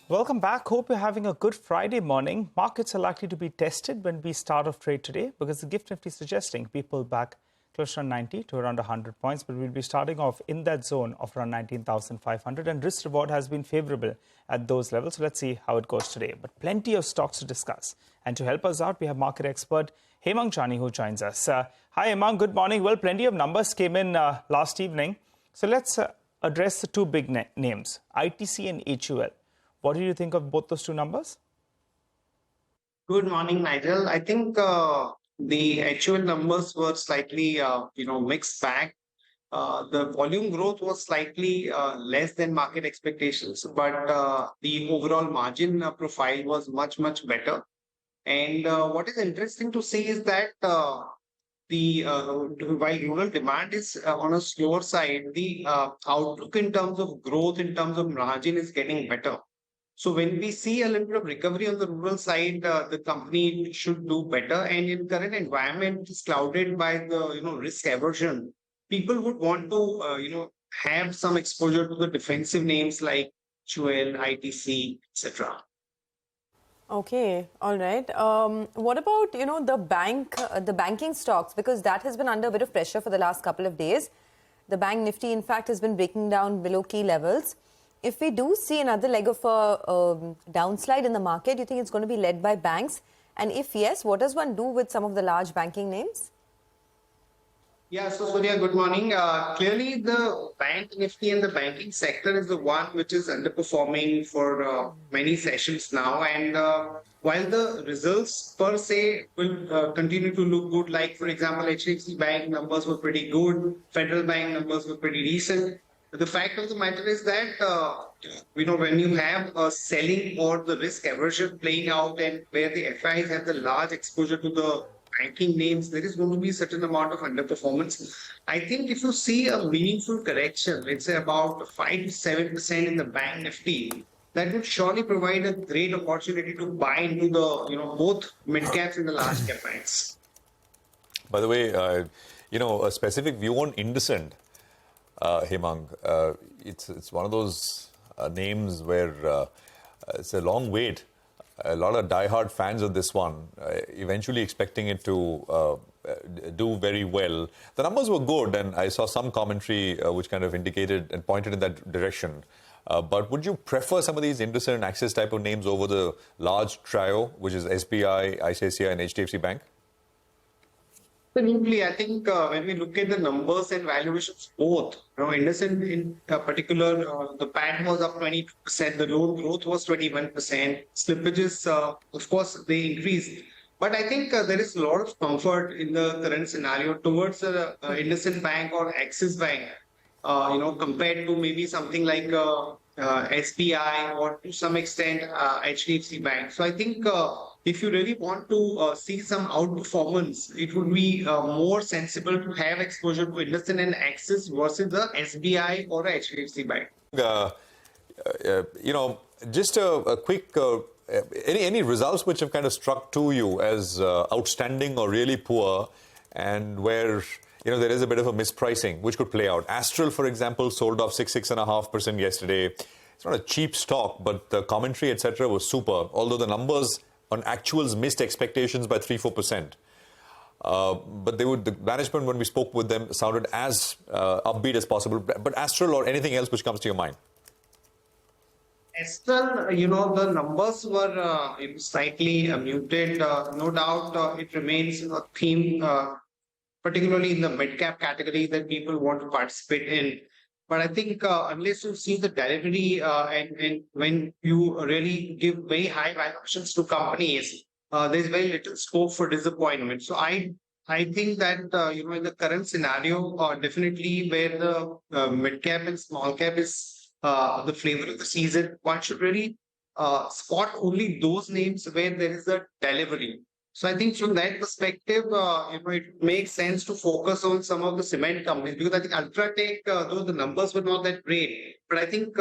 Welcome back. Hope you're having a good Friday morning. Markets are likely to be tested when we start off trade today because the Gift Nifty is suggesting people back close to 90 to around 100 points, but we'll be starting off in that zone of around 19,500, and risk reward has been favorable at those levels. So let's see how it goes today. But plenty of stocks to discuss. And to help us out, we have market expert Hemang Jani who joins us. Hi, Hemang. Good morning. Well, plenty of numbers came in last evening. So let's address the two big names, ITC and HUL. What do you think of both those two numbers? Good morning, Nigel. I think the actual numbers were slightly, mixed bag. The volume growth was slightly less than market expectations, but the overall margin profile was much, much better. And what is interesting to see is that while rural demand is on a slower side, the outlook in terms of growth, in terms of margin, is getting better. So when we see a little bit of recovery on the rural side, the company should do better. And in current environment is clouded by the risk aversion. People would want to have some exposure to the defensive names like HUL, ITC, etc. Okay, all right. What about the banking stocks, because that has been under a bit of pressure for the last couple of days. The bank Nifty, in fact, has been breaking down below key levels. If we do see another leg of a downslide in the market, do you think it's going to be led by banks? And if yes, what does one do with some of the large banking names? Yeah, so Surya, good morning. Clearly, the bank Nifty and the banking sector is the one which is underperforming for many sessions now. And while the results per se will continue to look good, like for example, HDFC Bank numbers were pretty good, Federal Bank numbers were pretty decent. The fact of the matter is that, when you have a selling or the risk aversion playing out and where the FIs have the large exposure to the banking names, there is going to be a certain amount of underperformance. I think if you see a meaningful correction, let's say about 5 to 7% in the bank Nifty, that would surely provide a great opportunity to buy into the, both mid caps and the large cap banks. By the way, a specific view on Indocent. Hemang, it's one of those names where it's a long wait. A lot of diehard fans of this one, eventually expecting it to do very well. The numbers were good, and I saw some commentary which kind of indicated and pointed in that direction. But would you prefer some of these Indocent and Axis type of names over the large trio, which is SBI, ICICI, and HDFC Bank? Absolutely. I think when we look at the numbers and valuations, both, Indocent in particular, the PAT was up 22%, the loan growth was 21%, slippages, of course, they increased. But I think there is a lot of comfort in the current scenario towards Indocent Bank or Axis Bank, compared to maybe something like SBI or to some extent HDFC Bank. So I think if you really want to see some outperformance, it would be more sensible to have exposure to Indocent and Axis versus the SBI or HDFC Bank. Just a quick, any results which have kind of struck to you as outstanding or really poor, and where there is a bit of a mispricing which could play out. Astral, for example, sold off 6.5% yesterday. It's not a cheap stock, but the commentary, etc., was super. Although the numbers on actuals missed expectations by 3-4%. But the management, when we spoke with them, sounded as upbeat as possible. But Astral or anything else which comes to your mind? Astral, the numbers were slightly muted. No doubt it remains a theme, particularly in the mid-cap category that people want to participate in. But I think unless you see the delivery and when you really give very high valuations to companies, there's very little scope for disappointment. So I think that, in the current scenario, definitely where the mid-cap and small-cap is the flavor of the season, one should really spot only those names where there is a delivery. So I think from that perspective, it makes sense to focus on some of the cement companies, because I think Ultratech, though the numbers were not that great, but I think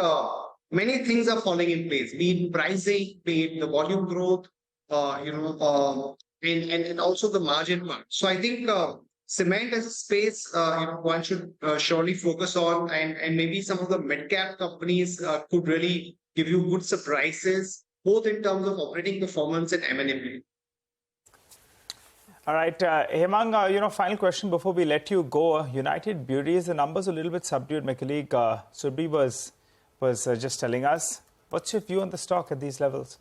many things are falling in place, be it pricing, be it the volume growth, and also the margin part. So I think cement as a space, one should surely focus on, and maybe some of the mid-cap companies could really give you good surprises, both in terms of operating performance and M&A. All right, Hemang, final question before we let you go. United Breweries, the numbers are a little bit subdued. My colleague Surbi was just telling us. What's your view on the stock at these levels?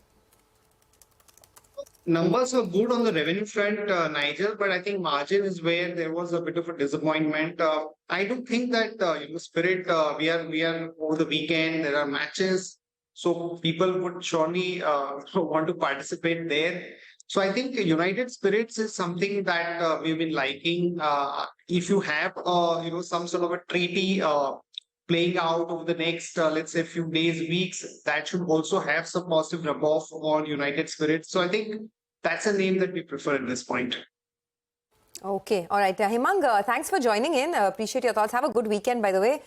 Numbers were good on the revenue front, Nigel, but I think margin is where there was a bit of a disappointment. I do think that Spirit, we are over the weekend. There are matches, so people would surely want to participate there. So I think United Spirits is something that we've been liking. If you have some sort of a treaty playing out over the next let's say few days, weeks, that should also have some positive rub-off on United Spirits. So I think that's a name that we prefer at this point. Okay, all right. Hemang, thanks for joining in. Appreciate your thoughts. Have a good weekend, by the way.